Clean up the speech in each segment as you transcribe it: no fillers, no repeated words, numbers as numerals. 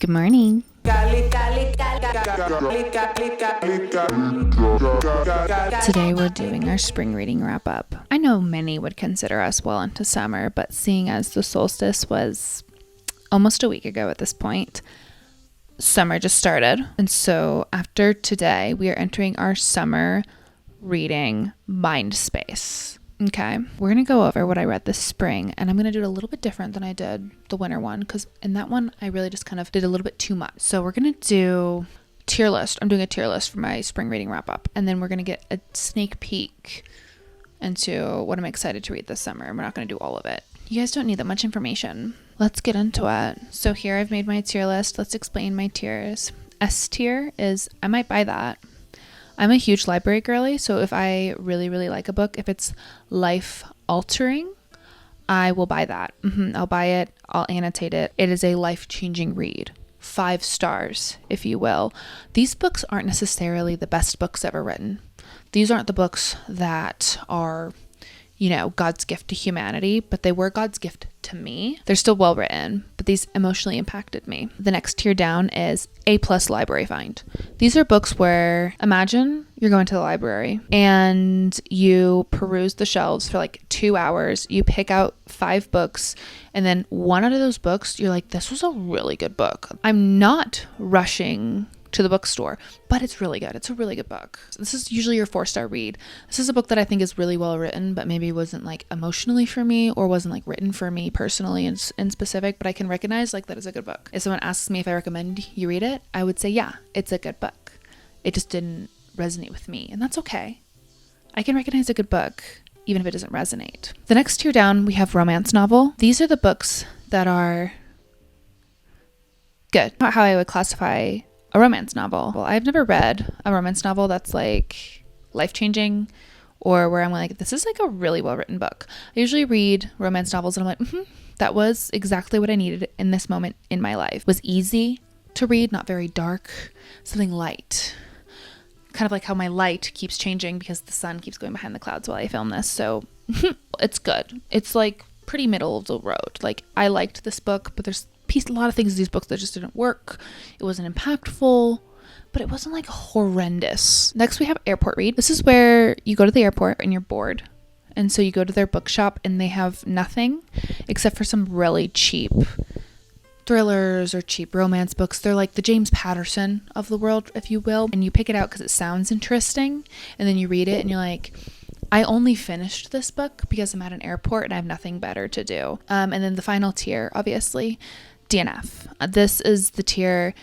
Good morning. Today we're doing our spring reading wrap up. I know many would consider us well into summer, but seeing as the solstice was almost a week ago at this point, summer just started. And so after today, we are entering our summer reading mind space. Okay, we're going to go over what I read this spring, and I'm going to do it a little bit different than I did the winter one, because in that one, I really just kind of did a little bit too much. So we're going to do tier list. I'm doing a tier list for my spring reading wrap up, and then we're going to get a sneak peek into what I'm excited to read this summer. We're not going to do all of it. You guys don't need that much information. Let's get into it. So here I've made my tier list. Let's explain my tiers. S tier is I might buy that. I'm a huge library girly, so if I really, really like a book, if it's life altering, I will buy that. I'll buy it. I'll annotate it. It is a life-changing read. 5 stars, if you will. These books aren't necessarily the best books ever written. These aren't the books that are, God's gift to humanity, but they were God's gift to me. They're still well written, but these emotionally impacted me. The next tier down is A+ library find. These are books where, imagine you're going to the library and you peruse the shelves for like 2 hours. You pick out 5 books, and then one out of those books, you're like, this was a really good book. I'm not rushing to the bookstore, but it's really good. It's a really good book. This is usually your 4-star read. This is a book that I think is really well written, but maybe wasn't like emotionally for me, or wasn't like written for me personally in specific, but I can recognize like that is a good book. If someone asks me if I recommend you read it, I would say, yeah, it's a good book. It just didn't resonate with me, and that's okay. I can recognize a good book even if it doesn't resonate. The next tier down, we have romance novel. These are the books that are good. Not how I would classify a romance novel. Well, I've never read a romance novel that's like life-changing, or where I'm like, this is like a really well-written book. I usually read romance novels and I'm like, that was exactly what I needed in this moment in my life. It was easy to read, not very dark, something light. Kind of like how my light keeps changing because the sun keeps going behind the clouds while I film this. So it's good. It's like pretty middle of the road. Like, I liked this book, but there's a lot of things in these books that just didn't work. It wasn't impactful, but it wasn't like horrendous. Next, we have airport read. This is where you go to the airport and you're bored, and so you go to their bookshop and they have nothing except for some really cheap thrillers or cheap romance books. They're like the James Patterson of the world, if you will, and you pick it out because it sounds interesting, and then you read it and you're like, I only finished this book because I'm at an airport and I have nothing better to do. And then the final tier, obviously, DNF. This is the tier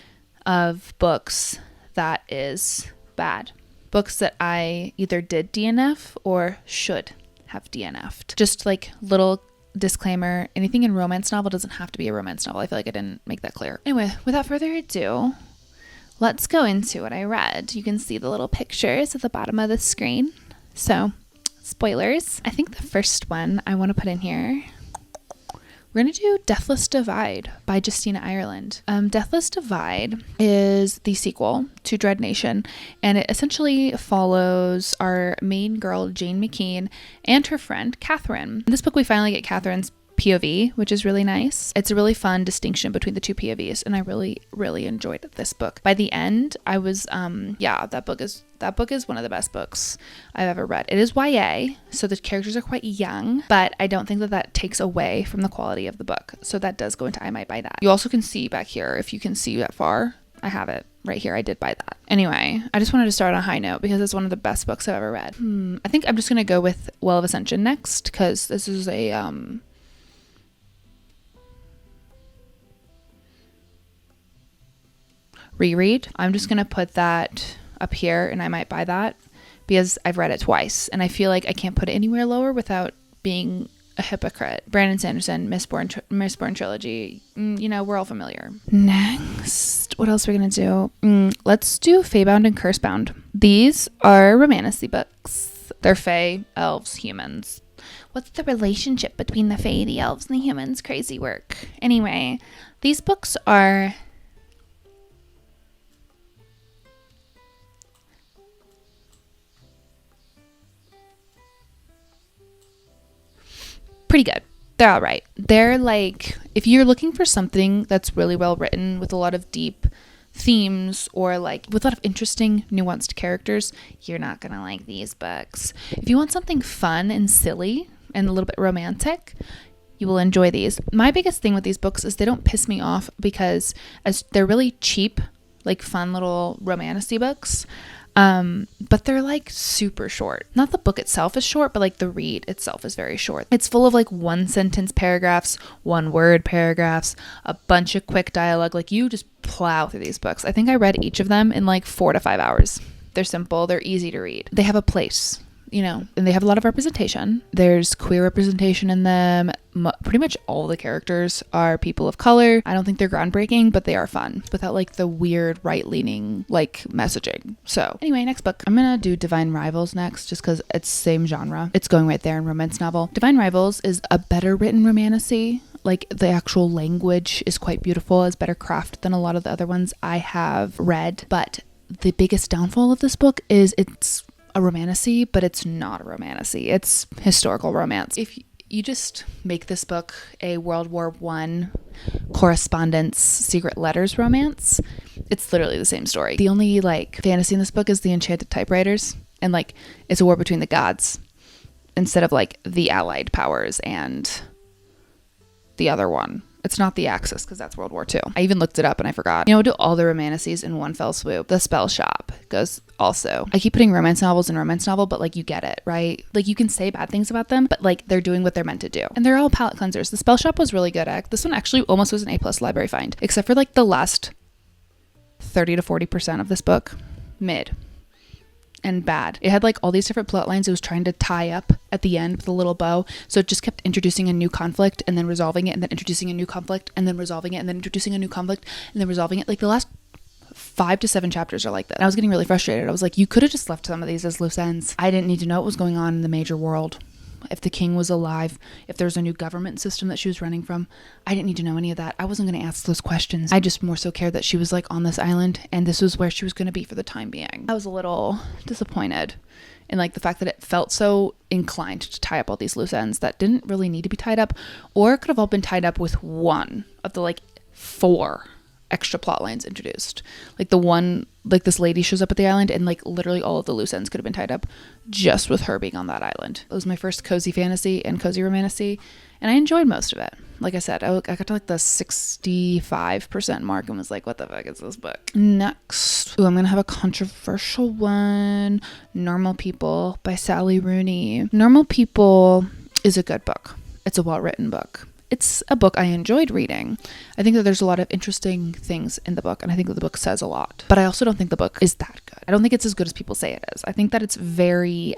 of books that is bad. Books that I either did DNF or should have DNF'd. Just like little disclaimer, anything in romance novel doesn't have to be a romance novel. I feel like I didn't make that clear. Anyway, without further ado, let's go into what I read. You can see the little pictures at the bottom of the screen. So, spoilers. I think the first one I want to put in here, we're going to do Deathless Divide by Justina Ireland. Deathless Divide is the sequel to Dread Nation, and it essentially follows our main girl, Jane McKean, and her friend, Catherine. In this book, we finally get Catherine's POV, which is really nice. It's a really fun distinction between the two POVs, and I really, really enjoyed this book. By the end, I was, that book is one of the best books I've ever read. It is YA, so the characters are quite young, but I don't think that takes away from the quality of the book. So that does go into I might buy that. You also can see back here, if you can see that far, I have it right here. I did buy that. Anyway, I just wanted to start on a high note because it's one of the best books I've ever read. I think I'm just going to go with Well of Ascension next, because this is a, reread. I'm just going to put that up here, and I might buy that because I've read it twice, and I feel like I can't put it anywhere lower without being a hypocrite. Brandon Sanderson, Mistborn trilogy. We're all familiar. Next, what else are we going to do? Let's do Faebound and Cursebound. These are romantasy books. They're fae, elves, humans. What's the relationship between the fae, the elves, and the humans? Crazy work. Anyway, these books are pretty good. They're all right. They're like, if you're looking for something that's really well written with a lot of deep themes or like with a lot of interesting nuanced characters, you're not gonna like these books. If you want something fun and silly and a little bit romantic, you will enjoy these. My biggest thing with these books is they don't piss me off because as they're really cheap, like fun little romantic books. But they're like super short. Not the book itself is short, but like the read itself is very short. It's full of like 1-sentence paragraphs, 1-word paragraphs, a bunch of quick dialogue. Like you just plow through these books. I think I read each of them in like 4 to 5 hours. They're simple. They're easy to read. They have a place, and they have a lot of representation. There's queer representation in them. Pretty much all the characters are people of color. I don't think they're groundbreaking, but they are fun without like the weird right-leaning like messaging. So anyway, next book. I'm gonna do Divine Rivals next just because it's same genre. It's going right there in romance novel. Divine Rivals is a better written romantasy. Like the actual language is quite beautiful, is better crafted than a lot of the other ones I have read. But the biggest downfall of this book is it's a romantasy, but it's not a romantasy. It's historical romance. If you just make this book a World War I correspondence secret letters romance, it's literally the same story. The only like fantasy in this book is the enchanted typewriters, and like it's a war between the gods instead of like the allied powers and the other one. It's not the Axis because that's World War II. I even looked it up and I forgot. Do all the romantices in one fell swoop. The Spellshop goes also. I keep putting romance novels in romance novel, but like you get it, right? Like you can say bad things about them, but like they're doing what they're meant to do. And they're all palette cleansers. The Spellshop was really good at. This one actually almost was an A+ library find, except for like the last 30 to 40% of this book. Mid. And bad. It had like all these different plot lines it was trying to tie up at the end with a little bow. So it just kept introducing a new conflict and then resolving it and then introducing a new conflict and then resolving it and then introducing a new conflict and then resolving it. Like the last 5 to 7 chapters are like that. And I was getting really frustrated. I was like, you could have just left some of these as loose ends. I didn't need to know what was going on in the major world. If the king was alive, if there was a new government system that she was running from, I didn't need to know any of that. I wasn't going to ask those questions. I just more so cared that she was like on this island and this was where she was going to be for the time being. I was a little disappointed in like the fact that it felt so inclined to tie up all these loose ends that didn't really need to be tied up, or it could have all been tied up with one of the like 4 extra plot lines introduced. Like the one, like this lady shows up at the island and like literally all of the loose ends could have been tied up just with her being on that island. It was my first cozy fantasy and cozy romantasy, and I enjoyed most of it. Like I said, I got to like the 65% mark and was like, what the fuck is this book? Next, I'm gonna have a controversial one. Normal People by Sally Rooney. Normal People is a good book. It's a well-written book. It's a book I enjoyed reading. I think that there's a lot of interesting things in the book, and I think that the book says a lot. But I also don't think the book is that good. I don't think it's as good as people say it is. I think that it's very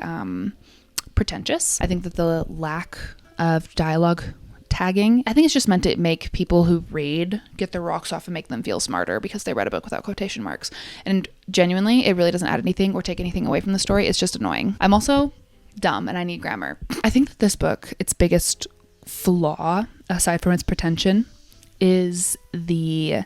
pretentious. I think that the lack of dialogue tagging, I think it's just meant to make people who read get their rocks off and make them feel smarter because they read a book without quotation marks. And genuinely, it really doesn't add anything or take anything away from the story. It's just annoying. I'm also dumb and I need grammar. I think that this book, its biggest flaw, aside from its pretension, is the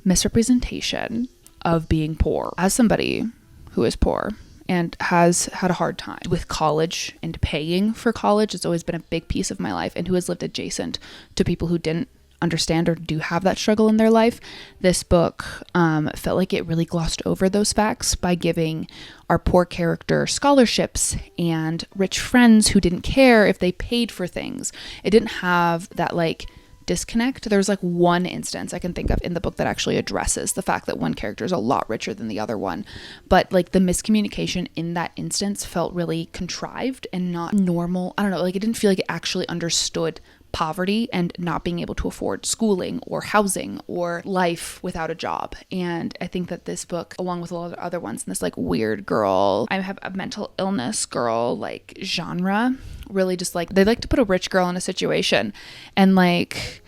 misrepresentation of being poor. As somebody who is poor and has had a hard time with college and paying for college, it's always been a big piece of my life, and who has lived adjacent to people who didn't understand or do have that struggle in their life, this book felt like it really glossed over those facts by giving our poor character scholarships and rich friends who didn't care if they paid for things. It didn't have that like disconnect. There's like one instance I can think of in the book that actually addresses the fact that one character is a lot richer than the other one, but like the miscommunication in that instance felt really contrived and not normal. I don't know, like it didn't feel like it actually understood poverty and not being able to afford schooling or housing or life without a job. And I think that this book, along with a lot of other ones in this like weird girl, I have a mental illness girl like genre, really just like they like to put a rich girl in a situation, and like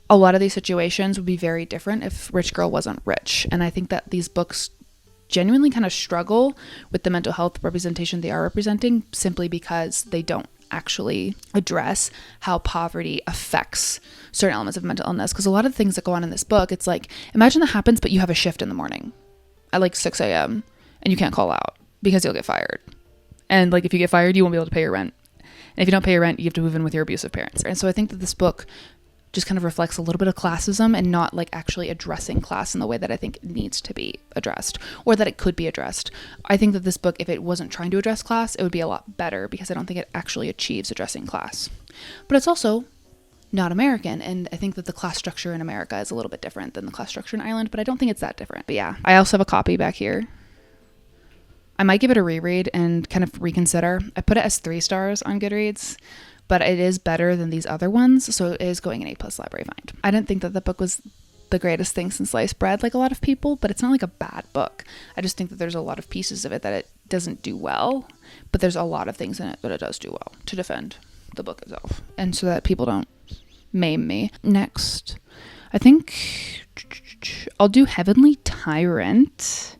a lot of these situations would be very different if rich girl wasn't rich. And I think that these books genuinely kind of struggle with the mental health representation they are representing simply because they don't actually address how poverty affects certain elements of mental illness. Because a lot of the things that go on in this book, it's like, imagine that happens, but you have a shift in the morning at like 6 a.m. and you can't call out because you'll get fired. And like if you get fired, you won't be able to pay your rent. And if you don't pay your rent, you have to move in with your abusive parents. And so I think that this book just kind of reflects a little bit of classism and not like actually addressing class in the way that I think it needs to be addressed, or that it could be addressed. I think that this book, if it wasn't trying to address class, it would be a lot better, because I don't think it actually achieves addressing class. But it's also not American, and I think that the class structure in America is a little bit different than the class structure in Ireland, but I don't think it's that different. But yeah, I also have a copy back here. I might give it a reread and kind of reconsider. I put it as 3 stars on Goodreads, but it is better than these other ones, so it is going an A+ library find. I didn't think that the book was the greatest thing since sliced bread like a lot of people, but it's not like a bad book. I just think that there's a lot of pieces of it that it doesn't do well, but there's a lot of things in it that it does do well to defend the book itself, and so that people don't maim me. Next, I think I'll do Heavenly Tyrant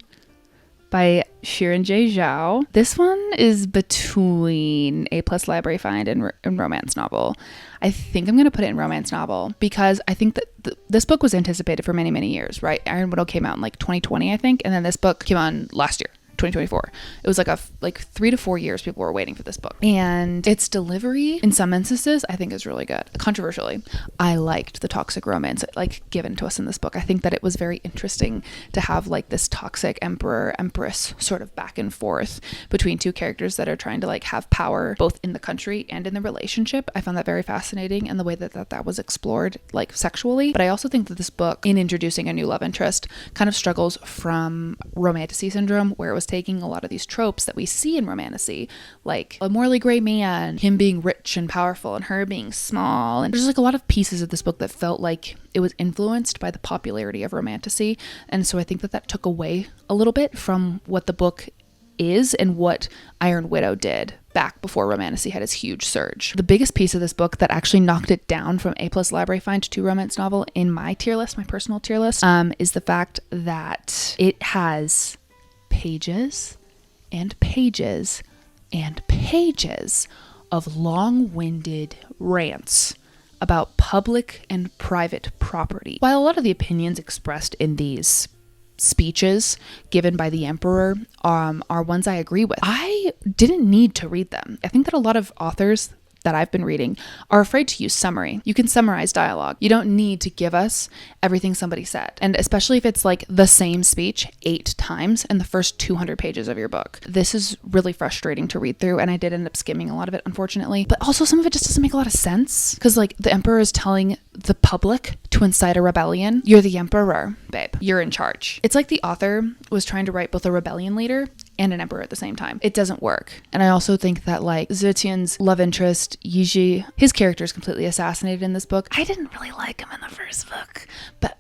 by Shirin J. Zhao. This one is between A+ library find and romance novel. I think I'm going to put it in romance novel, because I think that this book was anticipated for many, many years, right? Iron Widow came out in like 2020, I think, and then this book came out last year, 2024. It was like 3 to 4 years people were waiting for this book, and its delivery in some instances I think is really good. Controversially, I liked the toxic romance like given to us in this book. I think that it was very interesting to have like this toxic emperor empress sort of back and forth between 2 characters that are trying to like have power both in the country and in the relationship. I found that very fascinating, and the way that was explored like sexually. But I also think that this book, in introducing a new love interest, kind of struggles from romanticy syndrome, where it was taking a lot of these tropes that we see in romanticy, like a morally gray man, him being rich and powerful and her being small, and there's like a lot of pieces of this book that felt like it was influenced by the popularity of romanticy. And so I think that took away a little bit from what the book is and what Iron Widow did back before romanticy had its huge surge. The biggest piece of this book that actually knocked it down from A+ library find to romance novel in my tier list, my personal tier list, is the fact that it has pages and pages and pages of long-winded rants about public and private property. While a lot of the opinions expressed in these speeches given by the emperor are ones I agree with, I didn't need to read them. I think that a lot of authors that I've been reading are afraid to use summary. You can summarize dialogue. You don't need to give us everything somebody said. And especially if it's like the same speech 8 times in the first 200 pages of your book. This is really frustrating to read through, and I did end up skimming a lot of it, unfortunately. But also some of it just doesn't make a lot of sense, because like the emperor is telling the public to incite a rebellion. You're the emperor, babe. You're in charge. It's like the author was trying to write both a rebellion leader and an emperor at the same time. It doesn't work. And I also think that like Zetian's love interest, Yiji, his character is completely assassinated in this book. I didn't really like him in the first book,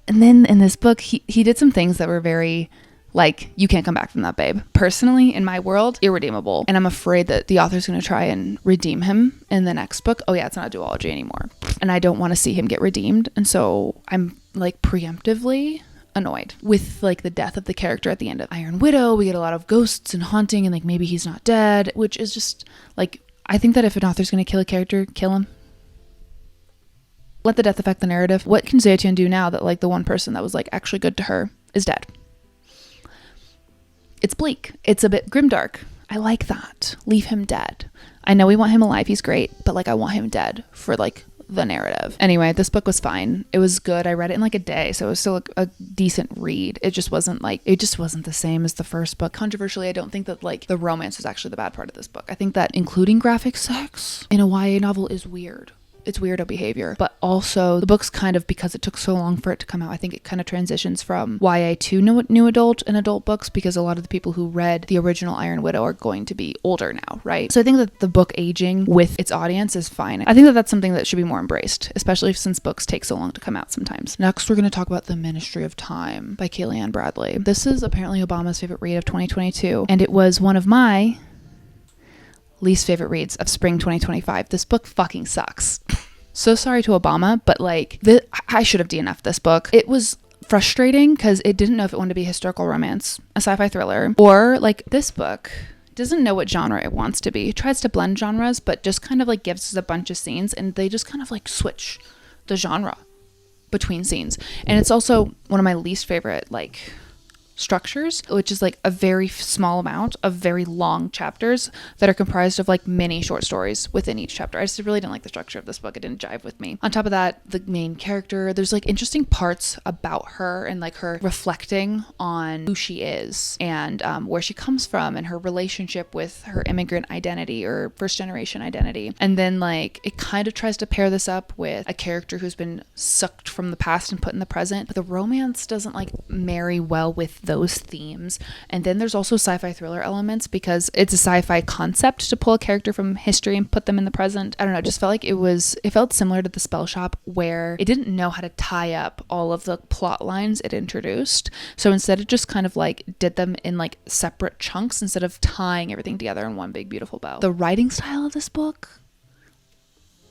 and then in this book he did some things that were very like, you can't come back from that, babe. Personally, in my world, irredeemable. And I'm afraid that the author's going to try and redeem him in the next book. Oh yeah, it's not a duology anymore. And I don't want to see him get redeemed. And so I'm like preemptively annoyed with like the death of the character at the end of Iron Widow. We get a lot of ghosts and haunting, and like maybe he's not dead, which is just like, I think that if an author's going to kill a character, kill him. Let the death affect the narrative. What can Zetian do now that like the one person that was like actually good to her is dead? It's bleak. It's a bit grimdark. I like that. Leave him dead. I know we want him alive. He's great, but like I want him dead for like the narrative. Anyway, this book was fine. It was good. I read it in like a day, so it was still a decent read. It just wasn't the same as the first book. Controversially, I don't think that like the romance is actually the bad part of this book. I think that including graphic sex in a YA novel is weird. It's weirdo behavior, but also the book's kind of, because it took so long for it to come out, I think it kind of transitions from YA to new adult and adult books, because a lot of the people who read the original Iron Widow are going to be older now, right? So I think that the book aging with its audience is fine. I think that that's something that should be more embraced, especially since books take so long to come out sometimes. Next, we're going to talk about The Ministry of Time by Kaylee Ann Bradley. This is apparently Obama's favorite read of 2022, and it was one of my least favorite reads of spring 2025. This book fucking sucks. So sorry to Obama, but like I should have DNF'd this book. It was frustrating because it didn't know if it wanted to be historical romance, a sci-fi thriller, or like this book doesn't know what genre it wants to be. It tries to blend genres, but just kind of like gives us a bunch of scenes, and they just kind of like switch the genre between scenes. And it's also one of my least favorite like structures, which is like a very small amount of very long chapters that are comprised of like mini short stories within each chapter. I just really didn't like the structure of this book. It didn't jive with me. On top of that, the main character, there's like interesting parts about her and like her reflecting on who she is and where she comes from and her relationship with her immigrant identity or first generation identity. And then like it kind of tries to pair this up with a character who's been sucked from the past and put in the present, but the romance doesn't like marry well with those themes. And then there's also sci-fi thriller elements because it's a sci-fi concept to pull a character from history and put them in the present. I don't know, it just felt like it felt similar to the Spellshop where it didn't know how to tie up all of the plot lines it introduced. So instead it just kind of like did them in like separate chunks instead of tying everything together in one big beautiful bow. The writing style of this book,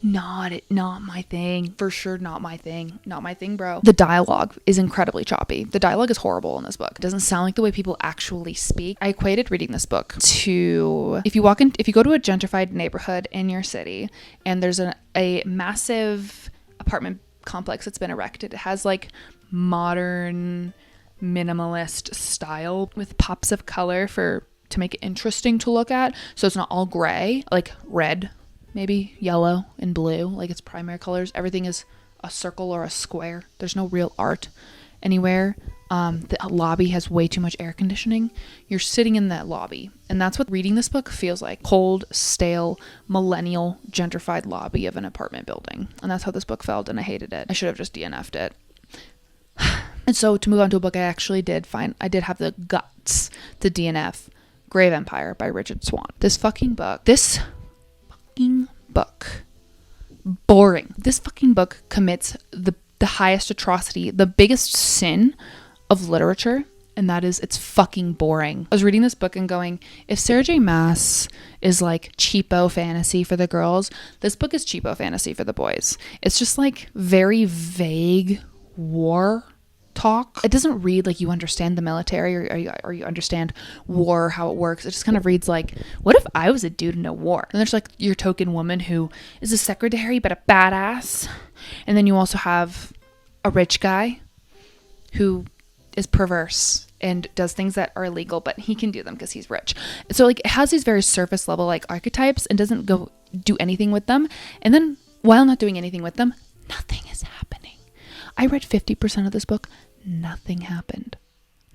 not my thing. For sure not my thing, bro. The dialogue is incredibly choppy. The dialogue is horrible in this book. It doesn't sound like the way people actually speak. I equated reading this book to if you go to a gentrified neighborhood in your city and there's a massive apartment complex that's been erected. It has like modern minimalist style with pops of color to make it interesting to look at, so it's not all gray, like red, maybe yellow and blue, like its primary colors. Everything is a circle or a square. There's no real art anywhere. The lobby has way too much air conditioning. You're sitting in that lobby, and that's what reading this book feels like. Cold, stale, millennial, gentrified lobby of an apartment building. And that's how this book felt, and I hated it. I should have just DNF'd it. And so to move on to a book I did have the guts to DNF, Grave Empire by Richard Swan. This fucking book, boring. This fucking book commits the highest atrocity, the biggest sin of literature, and that is it's fucking boring. I was reading this book and going, if Sarah J Maas is like cheapo fantasy for the girls, this book is cheapo fantasy for the boys. It's just like very vague war talk. It doesn't read like you understand the military or you understand war, how it works. It just kind of reads like, what if I was a dude in a war? And there's like your token woman who is a secretary but a badass. And then you also have a rich guy who is perverse and does things that are illegal, but he can do them because he's rich. So like it has these very surface level like archetypes and doesn't go do anything with them. And then while not doing anything with them, nothing is happening. I read 50% of this book. Nothing happened.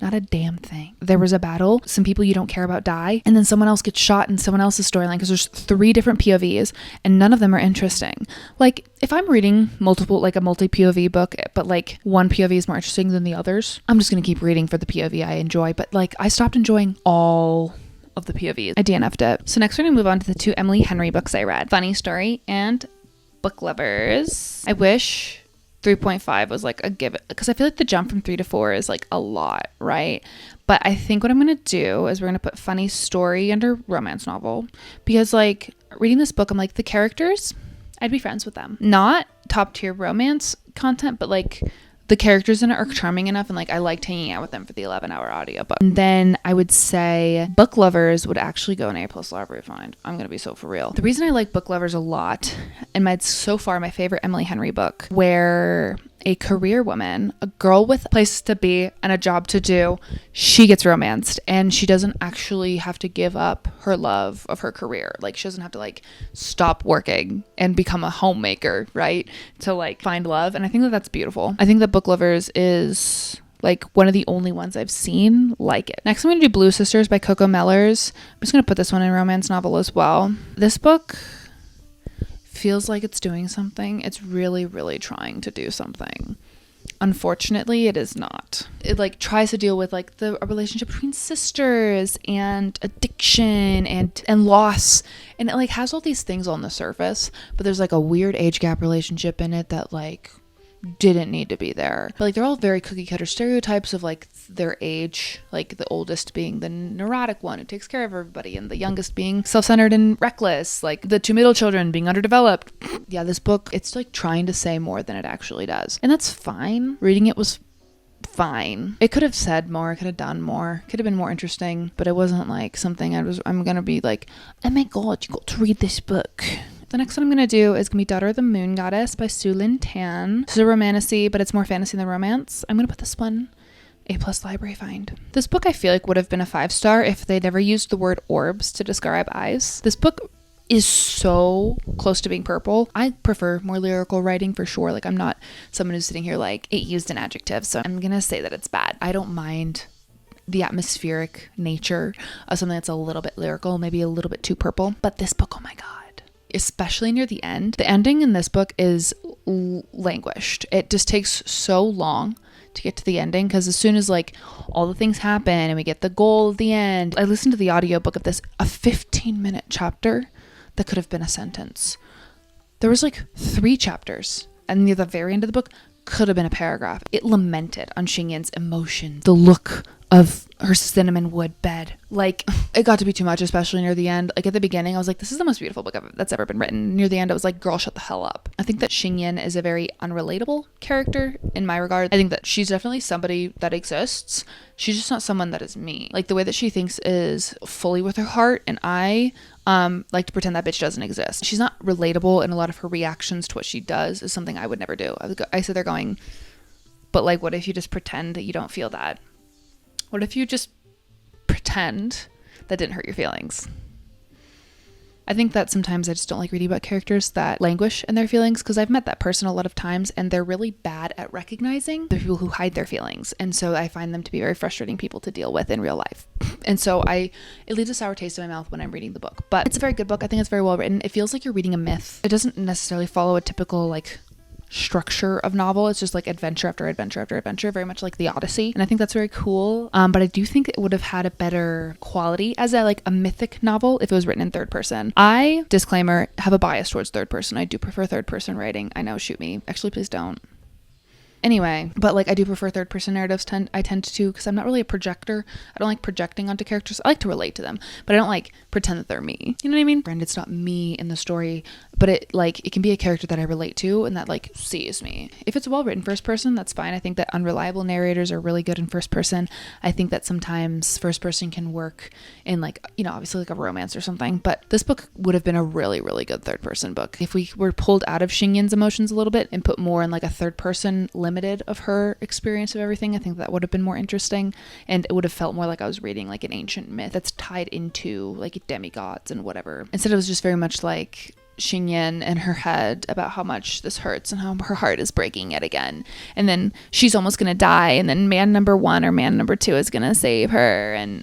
Not a damn thing. There was a battle. Some people you don't care about die. And then someone else gets shot in someone else's storyline because there's 3 different POVs and none of them are interesting. Like if I'm reading a multi-POV book, but like one POV is more interesting than the others, I'm just going to keep reading for the POV I enjoy. But like I stopped enjoying all of the POVs. I DNF'd it. So next we're going to move on to the 2 Emily Henry books I read. Funny Story and Book Lovers. I wish 3.5 was like a give it, because I feel like the jump from 3 to 4 is like a lot, right? But I think what I'm going to do is we're going to put Funny Story under romance novel, because like reading this book, I'm like the characters, I'd be friends with them. Not top tier romance content, but like the characters in it are charming enough and like I liked hanging out with them for the 11-hour audiobook. And then I would say Book Lovers would actually go in A+ library find. I'm gonna be so for real. The reason I like Book Lovers a lot, and so far my favorite Emily Henry book, where a career woman, a girl with places to be and a job to do, she gets romanced and she doesn't actually have to give up her love of her career. Like she doesn't have to like stop working and become a homemaker, right? To like find love. And I think that that's beautiful. I think that Book Lovers is like one of the only ones I've seen like it. Next I'm going to do Blue Sisters by Coco Mellors. I'm just going to put this one in romance novel as well. This book feels like it's doing something. It's really, really trying to do something. Unfortunately, it is not. It like tries to deal with like a relationship between sisters and addiction and loss. And it like has all these things on the surface, but there's like a weird age gap relationship in it that like didn't need to be there. But like they're all very cookie cutter stereotypes of like their age, like the oldest being the neurotic one who takes care of everybody and the youngest being self-centered and reckless, like the 2 middle children being underdeveloped. Yeah, this book, it's like trying to say more than it actually does, and that's fine. Reading it was fine. It could have said more, it could have done more, could have been more interesting, but it wasn't like something I'm gonna be like, oh my god, you got to read this book. The next one I'm going to do is going to be Daughter of the Moon Goddess by Su Lin Tan. This is a romantasy, but it's more fantasy than romance. I'm going to put this one A+ library find. This book I feel like would have been a 5-star if they never used the word orbs to describe eyes. This book is so close to being purple. I prefer more lyrical writing for sure. Like, I'm not someone who's sitting here like, it used an adjective, so I'm gonna say that it's bad. I don't mind the atmospheric nature of something that's a little bit lyrical, maybe a little bit too purple. But this book, oh my god, especially near the end, the ending in this book is languished. It just takes so long to get to the ending, because as soon as like all the things happen and we get the goal at the end, I listened to the audiobook of this, a 15-minute chapter that could have been a sentence. There was like 3 chapters, and near the very end of the book could have been a paragraph. It lamented on Xinyan's emotions, the look of her cinnamon wood bed. Like, it got to be too much, especially near the end. Like, at the beginning, I was like, this is the most beautiful book that's ever been written. Near the end, I was like, girl, shut the hell up. I think that Xingyan is a very unrelatable character in my regard. I think that she's definitely somebody that exists. She's just not someone that is me. Like, the way that she thinks is fully with her heart, and I like to pretend that bitch doesn't exist. She's not relatable, and a lot of her reactions to what she does is something I would never do. I sit there going, but like, what if you just pretend that you don't feel that? What if you just pretend that didn't hurt your feelings? I think that sometimes I just don't like reading about characters that languish in their feelings, because I've met that person a lot of times and they're really bad at recognizing the people who hide their feelings. And so I find them to be very frustrating people to deal with in real life. And so it leaves a sour taste in my mouth when I'm reading the book. But it's a very good book. I think it's very well written. It feels like you're reading a myth. It doesn't necessarily follow a typical like structure of novel. It's just like adventure after adventure after adventure, very much like the Odyssey, and I think that's very cool. But I do think it would have had a better quality as a mythic novel if it was written in third person. I, disclaimer, have a bias towards third person. I do prefer third person writing. I know, shoot me. Actually, please don't. Anyway, but like, I do prefer third person narratives. I tend to, because I'm not really a projector. I don't like projecting onto characters. I like to relate to them, but I don't like pretend that they're me. You know what I mean? And it's not me in the story, but it can be a character that I relate to and that like sees me. If it's well written first person, that's fine. I think that unreliable narrators are really good in first person. I think that sometimes first person can work in like, you know, obviously like a romance or something, but this book would have been a really, really good third person book. If we were pulled out of Xingyan's emotions a little bit and put more in like a third person limited of her experience of everything, I think that would have been more interesting, and it would have felt more like I was reading like an ancient myth that's tied into like demigods and whatever. Instead, it was just very much like Xingyan in her head about how much this hurts and how her heart is breaking yet again, and then she's almost gonna die, and then man number 1 or man number 2 is gonna save her, and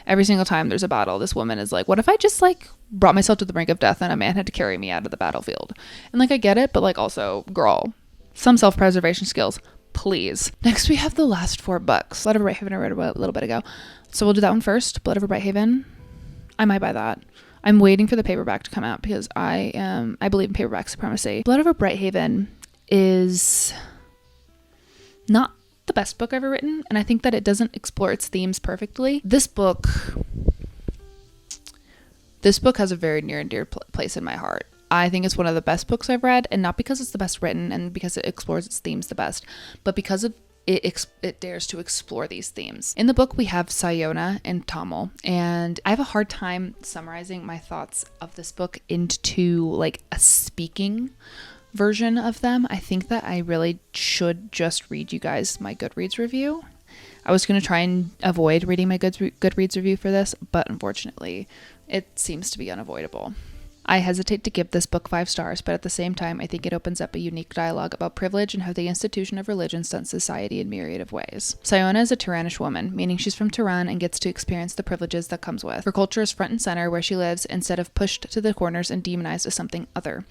every single time there's a battle, this woman is like, what if I just like brought myself to the brink of death and a man had to carry me out of the battlefield? And like, I get it, but like, also, girl, some self-preservation skills, please. Next, we have the last 4 books. Blood Over Brighthaven I read about a little bit ago, so we'll do that one first. Blood Over Brighthaven, I might buy that. I'm waiting for the paperback to come out because I believe in paperback supremacy. Blood Over Brighthaven is not the best book I've ever written, and I think that it doesn't explore its themes perfectly. This book has a very near and dear place in my heart. I think it's one of the best books I've read, and not because it's the best written and because it explores its themes the best, but because of it dares to explore these themes. In the book, we have Sayona and Tamil, and I have a hard time summarizing my thoughts of this book into like a speaking version of them. I think that I really should just read you guys my Goodreads review. I was going to try and avoid reading my Goodreads review for this, but unfortunately, it seems to be unavoidable. I hesitate to give this book 5 stars, but at the same time, I think it opens up a unique dialogue about privilege and how the institution of religion stunts society in myriad of ways. Sayona is a Tyrannish woman, meaning she's from Tehran and gets to experience the privileges that comes with. Her culture is front and center where she lives instead of pushed to the corners and demonized as something other.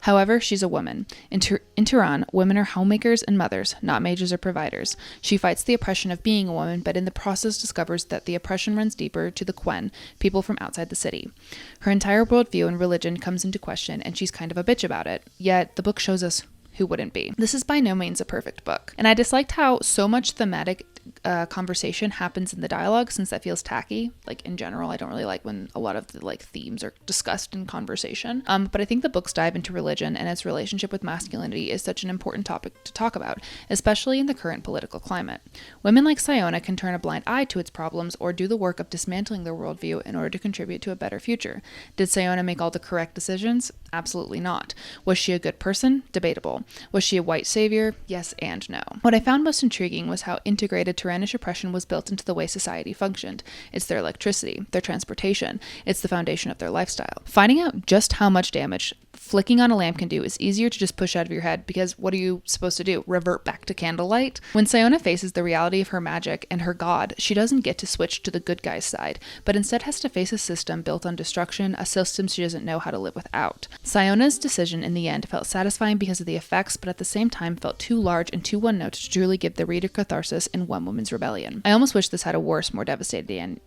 However, she's a woman. In Tehran, women are homemakers and mothers, not mages or providers. She fights the oppression of being a woman, but in the process discovers that the oppression runs deeper to the Quen, people from outside the city. Her entire worldview and religion comes into question, and she's kind of a bitch about it. Yet the book shows us who wouldn't be. This is by no means a perfect book, and I disliked how so much thematic conversation happens in the dialogue, since that feels tacky. Like, in general, I don't really like when a lot of the like themes are discussed in conversation. But I think the book's dive into religion and its relationship with masculinity is such an important topic to talk about, especially in the current political climate. Women like Sayona can turn a blind eye to its problems or do the work of dismantling their worldview in order to contribute to a better future. Did Sayona make all the correct decisions? Absolutely not. Was she a good person? Debatable. Was she a white savior? Yes and no. What I found most intriguing was how integrated Tyrannical tyrannish oppression was built into the way society functioned. It's their electricity, their transportation. It's the foundation of their lifestyle. Finding out just how much damage flicking on a lamp can do is easier to just push out of your head, because what are you supposed to do? Revert back to candlelight? When Siona faces the reality of her magic and her god, she doesn't get to switch to the good guy's side, but instead has to face a system built on destruction, a system she doesn't know how to live without. Siona's decision in the end felt satisfying because of the effects, but at the same time felt too large and too one-note to truly give the reader catharsis in one woman's rebellion. I almost wish this had a worse, more devastating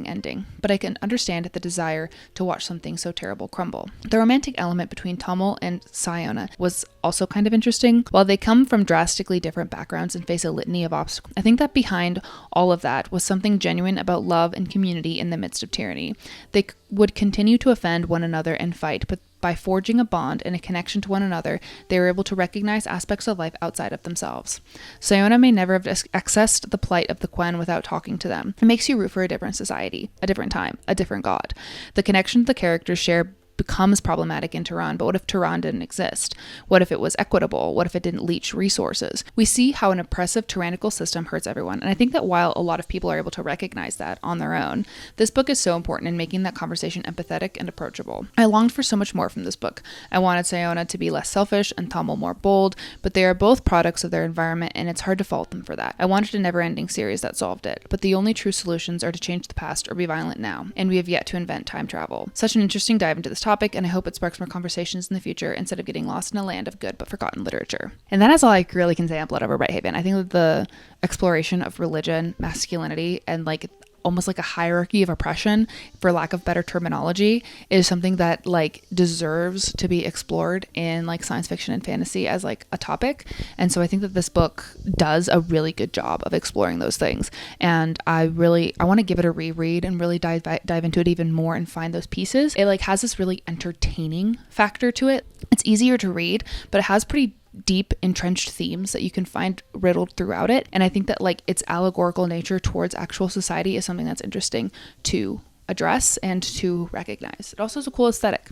ending, but I can understand the desire to watch something so terrible crumble. The romantic element between Tommel and Siona was also kind of interesting. While they come from drastically different backgrounds and face a litany of obstacles, I think that behind all of that was something genuine about love and community in the midst of tyranny. They would continue to offend one another and fight, but by forging a bond and a connection to one another, they were able to recognize aspects of life outside of themselves. Siona may never have accessed the plight of the Quen without talking to them. It makes you root for a different society, a different time, a different god. The connection the characters share becomes problematic in Tehran, but what if Tehran didn't exist? What if it was equitable? What if it didn't leech resources? We see how an oppressive, tyrannical system hurts everyone, and I think that while a lot of people are able to recognize that on their own, this book is so important in making that conversation empathetic and approachable. I longed for so much more from this book. I wanted Siona to be less selfish and Tommel more bold, but they are both products of their environment, and it's hard to fault them for that. I wanted a never-ending series that solved it, but the only true solutions are to change the past or be violent now, and we have yet to invent time travel. Such an interesting dive into this topic, and I hope it sparks more conversations in the future instead of getting lost in a land of good but forgotten literature. And that is all I really can say on Blood Over Brighthaven. I think that the exploration of religion, masculinity, and like almost like a hierarchy of oppression, for lack of better terminology, is something that like deserves to be explored in like science fiction and fantasy as like a topic. And so I think that this book does a really good job of exploring those things, and I want to give it a reread and really dive into it even more and find those pieces. It like has this really entertaining factor to it. It's easier to read, but it has pretty deep entrenched themes that you can find riddled throughout it, and I think that like its allegorical nature towards actual society is something that's interesting to address and to recognize. It also has a cool aesthetic.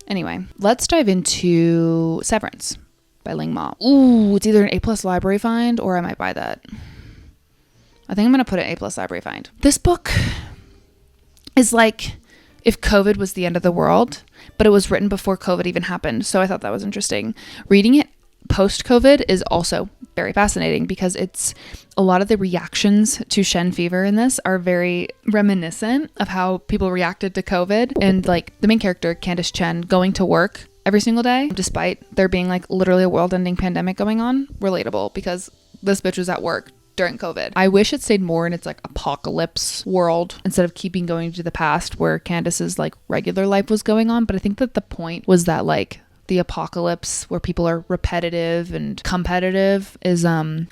Anyway, let's dive into Severance by Ling Ma. Ooh, it's either an A+ library find or I might buy that. I think I'm gonna put it in A+ library find. This book is like if COVID was the end of the world, but it was written before COVID even happened, so I thought that was interesting. Reading it post-COVID is also very fascinating because it's a lot of the reactions to Shen fever in this are very reminiscent of how people reacted to COVID, and like the main character, Candice Chen, going to work every single day despite there being like literally a world-ending pandemic going on. Relatable, because this bitch was at work during COVID. I wish it stayed more in its like apocalypse world instead of keeping going to the past where Candice's like regular life was going on, but I think that the point was that like the apocalypse where people are repetitive and competitive is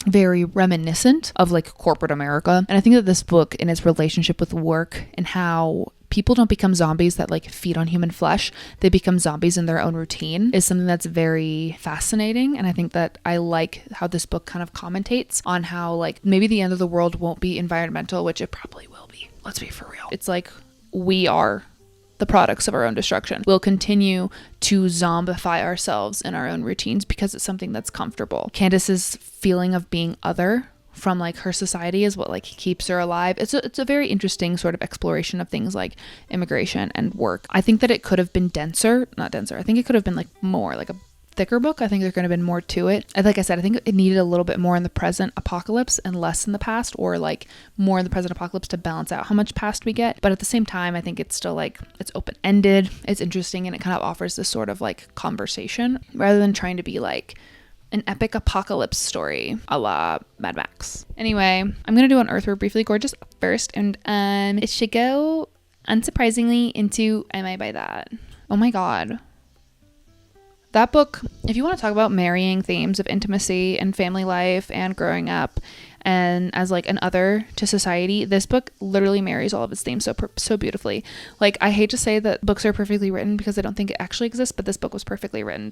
very reminiscent of like corporate America. And I think that this book, in its relationship with work and how people don't become zombies that like feed on human flesh, they become zombies in their own routine, is something that's very fascinating. And I think that I like how this book kind of commentates on how like maybe the end of the world won't be environmental, which it probably will be. Let's be for real. It's like we are the products of our own destruction. We'll continue to zombify ourselves in our own routines because it's something that's comfortable. Candice's feeling of being other from like her society is what like keeps her alive. It's a very interesting sort of exploration of things like immigration and work. I think that it could have been not denser. I think it could have been like more like a thicker book. I think there could have been more to it. And like I said, I think it needed a little bit more in the present apocalypse and less in the past, or like more in the present apocalypse to balance out how much past we get. But at the same time, I think it's still like it's open-ended, it's interesting, and it kind of offers this sort of like conversation rather than trying to be like an epic apocalypse story a la Mad Max. Anyway, I'm gonna do Unearthed Briefly Gorgeous first, and it should go unsurprisingly into I Might Buy That. Oh my god. That book, if you want to talk about marrying themes of intimacy and family life and growing up and as like an other to society, this book literally marries all of its themes so beautifully. Like, I hate to say that books are perfectly written because I don't think it actually exists, but this book was perfectly written.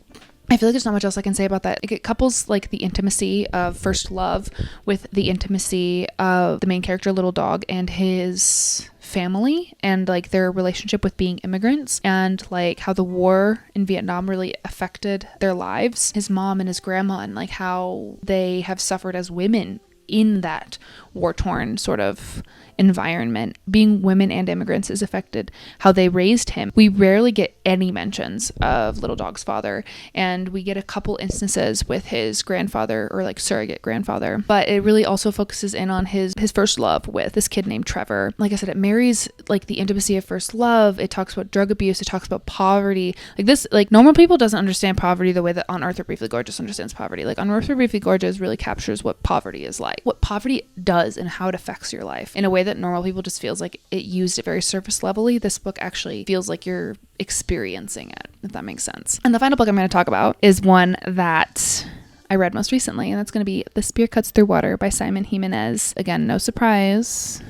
I feel like there's not much else I can say about that. Like, it couples like the intimacy of first love with the intimacy of the main character, Little Dog, and his family and like their relationship with being immigrants, and like how the war in Vietnam really affected their lives, his mom and his grandma, and like how they have suffered as women in that war-torn sort of environment. Being women and immigrants has affected how they raised him. We rarely get any mentions of Little Dog's father, and we get a couple instances with his grandfather or like surrogate grandfather, but it really also focuses in on his first love with this kid named Trevor. Like I said, it marries like the intimacy of first love. It talks about drug abuse. It talks about poverty. Like this, like normal people doesn't understand poverty the way that On Earth or Briefly Gorgeous understands poverty. Like On Earth or Briefly Gorgeous really captures what poverty is like, what poverty does and how it affects your life in a way that normal people just feels like it used it very surface levelly. This book actually feels like you're experiencing it, if that makes sense. And the final book I'm going to talk about is one that I read most recently, and that's going to be The Spear Cuts Through Water by Simon Jimenez. Again, no surprise.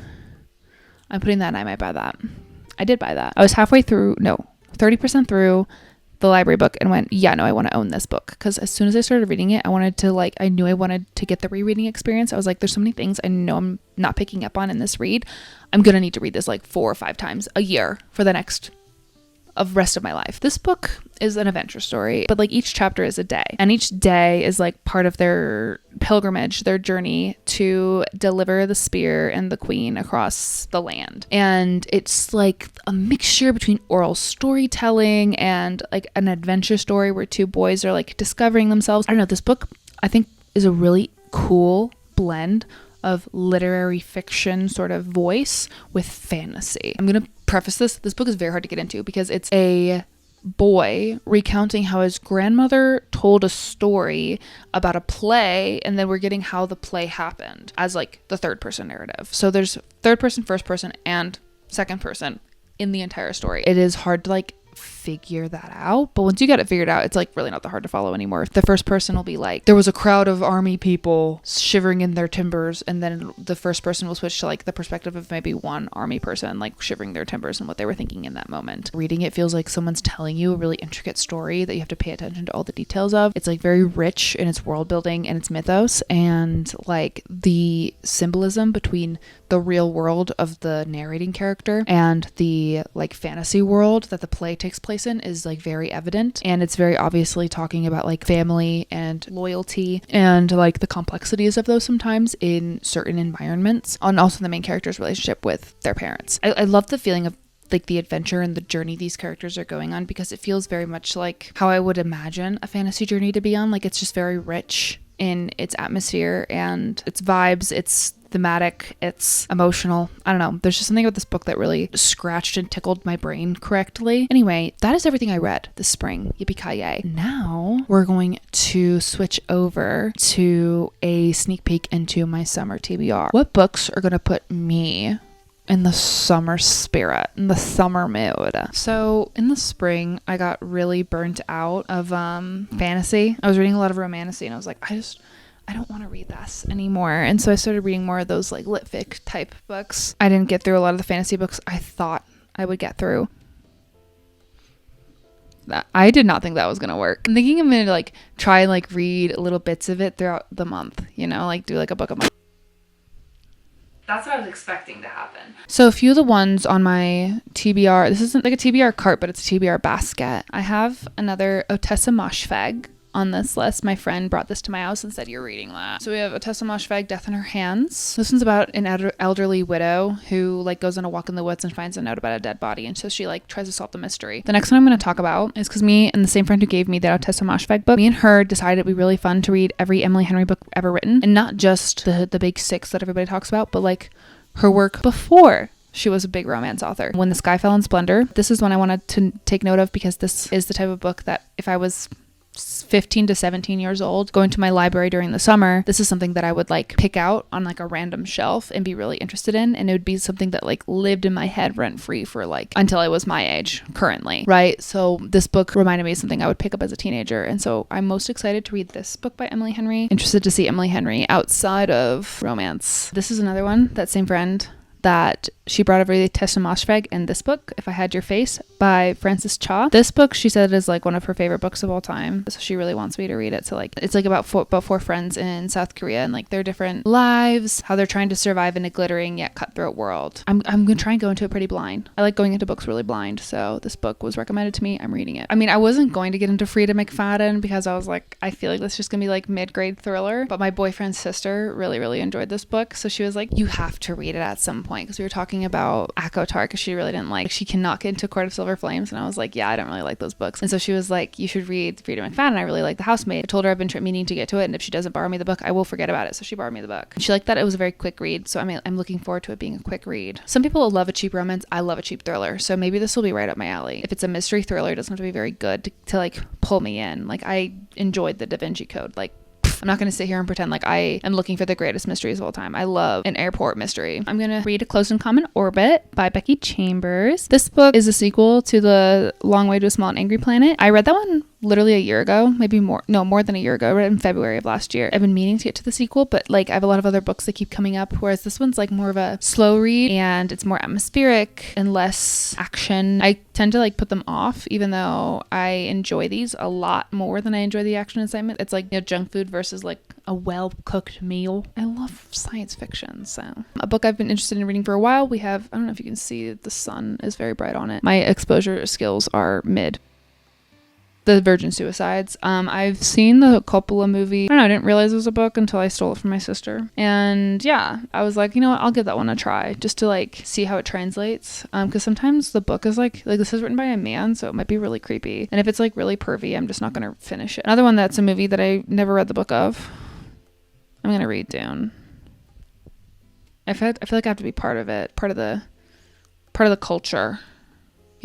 I'm putting that, and I might buy that. I did buy that. I was 30% through the library book and went, yeah, no, I want to own this book. Because as soon as I started reading it, I knew I wanted to get the rereading experience. I was like, there's so many things I know I'm not picking up on in this read. I'm going to need to read this like 4 or 5 times a year for the rest of my life. This book is an adventure story, but like each chapter is a day, and each day is like part of their pilgrimage, their journey to deliver the spear and the queen across the land. And it's like a mixture between oral storytelling and like an adventure story where 2 boys are like discovering themselves. I don't know, this book I think is a really cool blend of literary fiction sort of voice with fantasy. I'm gonna preface this book is very hard to get into because it's a boy recounting how his grandmother told a story about a play, and then we're getting how the play happened as like the third person narrative. So there's third person, first person, and second person in the entire story. It is hard to like figure that out, but once you get it figured out, it's like really not that hard to follow anymore. The first person will be like, there was a crowd of army people shivering in their timbers, and then the first person will switch to like the perspective of maybe one army person like shivering their timbers and what they were thinking in that moment. Reading it feels like someone's telling you a really intricate story that you have to pay attention to all the details of. It's like very rich in its world building and its mythos, and like the symbolism between the real world of the narrating character and the like fantasy world that the play takes place in is like very evident, and it's very obviously talking about like family and loyalty and like the complexities of those sometimes in certain environments, and also the main character's relationship with their parents. I love the feeling of like the adventure and the journey these characters are going on, because it feels very much like how I would imagine a fantasy journey to be on. Like it's just very rich in its atmosphere and its vibes, its thematic, it's emotional. I don't know. There's just something about this book that really scratched and tickled my brain correctly. Anyway, that is everything I read this spring. Yippee-ki-yay. Now we're going to switch over to a sneak peek into my summer TBR. What books are going to put me in the summer spirit, in the summer mood? So in the spring, I got really burnt out of fantasy. I was reading a lot of romantasy, and I was like, I don't want to read this anymore. And so I started reading more of those like lit fic type books. I didn't get through a lot of the fantasy books I thought I would get through. I did not think that was going to work. I'm thinking I'm going to like try and like read little bits of it throughout the month, you know, like do like a book a month. That's what I was expecting to happen. So a few of the ones on my TBR, this isn't like a TBR cart, but it's a TBR basket. I have another Otessa Moshfegh on this list. My friend brought this to my house and said, you're reading that. So we have Otessa Moshfegh, Death in Her Hands. This one's about an elderly widow who like goes on a walk in the woods and finds a note about a dead body, and so she like tries to solve the mystery. The next one I'm going to talk about is because me and the same friend who gave me the Otessa Moshfegh book, me and her decided it'd be really fun to read every Emily Henry book ever written, and not just the big 6 that everybody talks about, but like her work before she was a big romance author. When the Sky Fell in Splendor, this is one I wanted to take note of, because this is the type of book that if I was 15 to 17 years old going to my library during the summer, this is something that I would like pick out on like a random shelf and be really interested in, and it would be something that like lived in my head rent free for like until I was my age currently, right? So this book reminded me of something I would pick up as a teenager, and so I'm most excited to read this book by Emily Henry. Interested to see Emily Henry outside of romance. This is another one, that same friend that She brought over the Tessamashveg and this book, If I Had Your Face, by Frances Cha. This book, she said, is like one of her favorite books of all time. So she really wants me to read it. So like, it's like about four friends in South Korea and like their different lives, how they're trying to survive in a glittering yet cutthroat world. I'm going to try and go into it pretty blind. I like going into books really blind. So this book was recommended to me. I'm reading it. I mean, I wasn't going to get into Frida McFadden because I was like, I feel like this is just going to be like mid-grade thriller. But my boyfriend's sister really, really enjoyed this book. So she was like, you have to read it at some point, because we were talking about Akotar, because she really didn't like, she cannot get into Court of Silver Flames, and I was like, yeah, I don't really like those books. And so she was like, you should read Frida McFadden. I really like The Housemaid. I told her I've been meaning to get to it, and if she doesn't borrow me the book, I will forget about it. So she borrowed me the book. And she liked that it was a very quick read, so I'm looking forward to it being a quick read. Some people love a cheap romance. I love a cheap thriller, so maybe this will be right up my alley. If it's a mystery thriller, it doesn't have to be very good to like pull me in. Like, I enjoyed The Da Vinci Code. Like, I'm not going to sit here and pretend like I am looking for the greatest mysteries of all time. I love an airport mystery. I'm going to read A Close and Common Orbit by Becky Chambers. This book is a sequel to The Long Way to a Small and Angry Planet. I read that one literally a year ago, more than a year ago. I read it in February of last year. I've been meaning to get to the sequel, but like I have a lot of other books that keep coming up, whereas this one's like more of a slow read and it's more atmospheric and less action. I tend to like put them off, even though I enjoy these a lot more than I enjoy the action assignment. It's like, junk food versus like a well-cooked meal. I love science fiction, so. A book I've been interested in reading for a while, I don't know if you can see, the sun is very bright on it. My exposure skills are mid. The Virgin Suicides. I've seen the Coppola movie. I didn't realize it was a book until I stole it from my sister. And yeah, I was like, you know what, I'll give that one a try just to like see how it translates. Because sometimes the book is like this is written by a man, so it might be really creepy. And if it's like really pervy, I'm just not going to finish it. Another one that's a movie that I never read the book of, I'm going to read down. I feel like I have to be part of it, part of the culture.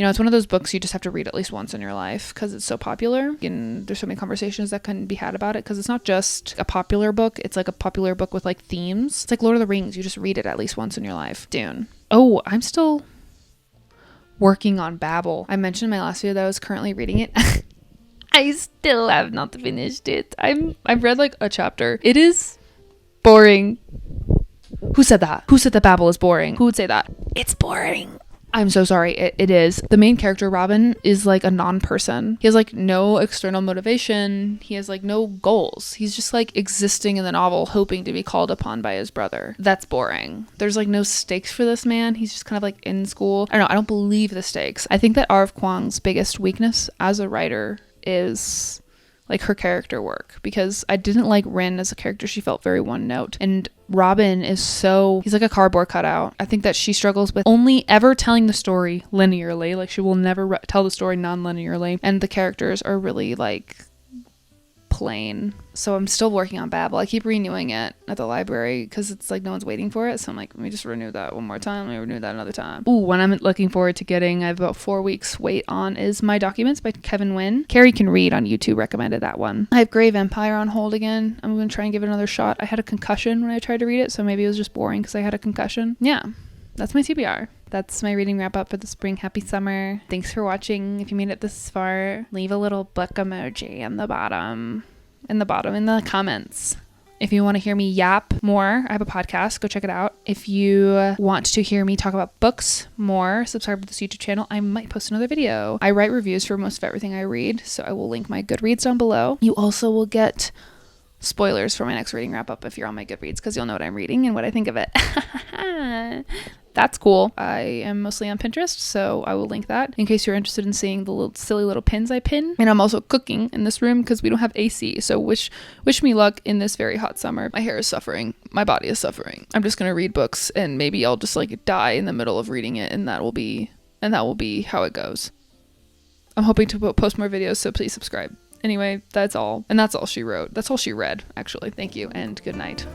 It's one of those books you just have to read at least once in your life because it's so popular, and there's so many conversations that can be had about it because it's not just a popular book. It's like a popular book with like themes. It's like Lord of the Rings. You just read it at least once in your life. Dune. Oh, I'm still working on Babel. I mentioned in my last video that I was currently reading it. I still have not finished it. I've read like a chapter. It is boring. Who said that? Who said that Babel is boring? Who would say that? It's boring. I'm so sorry. It is. The main character, Robin, is like a non-person. He has like no external motivation. He has like no goals. He's just like existing in the novel, hoping to be called upon by his brother. That's boring. There's like no stakes for this man. He's just kind of like in school. I don't know. I don't believe the stakes. I think that Arv Kwang's biggest weakness as a writer is like her character work, because I didn't like Rin as a character. She felt very one note, and Robin he's like a cardboard cutout. I think that she struggles with only ever telling the story linearly. Like she will never tell the story non-linearly, and the characters are really like plain. So I'm still working on Babel. I keep renewing it at the library because it's like no one's waiting for it. So I'm like, let me just renew that one more time. Let me renew that another time. Ooh, one I'm looking forward to getting, I have about 4 weeks wait on, is My Documents by Kevin Wynn. Carrie Can Read on YouTube recommended that one. I have Grave Empire on hold again. I'm going to try and give it another shot. I had a concussion when I tried to read it, so maybe it was just boring because I had a concussion. Yeah, that's my TBR. That's my reading wrap up for the spring. Happy summer. Thanks for watching. If you made it this far, leave a little book emoji in the bottom in the comments. If you want to hear me yap more, I have a podcast. Go check it out. If you want to hear me talk about books more, subscribe to this YouTube channel. I might post another video. I write reviews for most of everything I read, so I will link my Goodreads down below. You also will get spoilers for my next reading wrap up if you're on my Goodreads, because you'll know what I'm reading and what I think of it. That's cool. I am mostly on Pinterest, so I will link that in case you're interested in seeing the silly little pins I pin. And I'm also cooking in this room because we don't have AC, so wish me luck in this very hot summer. My hair is suffering. My body is suffering. I'm just gonna read books, and maybe I'll just like die in the middle of reading it, and that will be how it goes. I'm hoping to post more videos, so please subscribe. Anyway, that's all. And that's all she wrote. That's all she read, actually. Thank you, and good night.